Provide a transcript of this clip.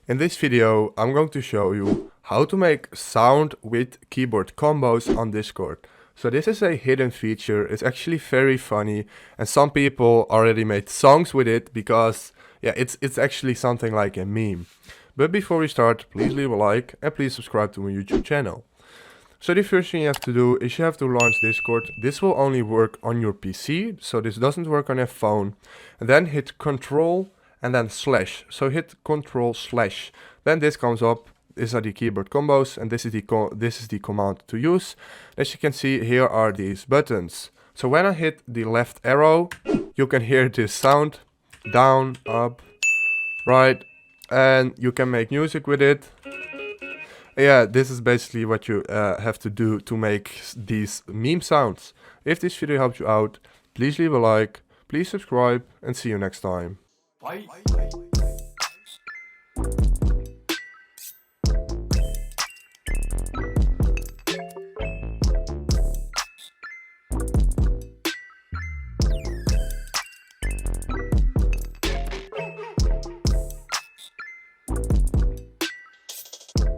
In this video, I'm going to show you how to make sound with keyboard combos on Discord. So this is a hidden feature. It's actually very funny, and some people already made songs with it because yeah, it's actually something like a meme. But before we start, please leave a like and please subscribe to my YouTube channel. So the first thing you have to do is you have to launch Discord. This will only work on your PC, so this doesn't work on your phone. And then hit Ctrl and then slash. So hit Ctrl slash. Then this comes up. These are the keyboard combos, and this is the command to use. As you can see, here are these buttons. So when I hit the left arrow, you can hear this sound: down, up, right, and you can make music with it. Yeah, this is basically what you have to do to make these meme sounds. If this video helped you out, please leave a like, please subscribe, and see you next time. Bye.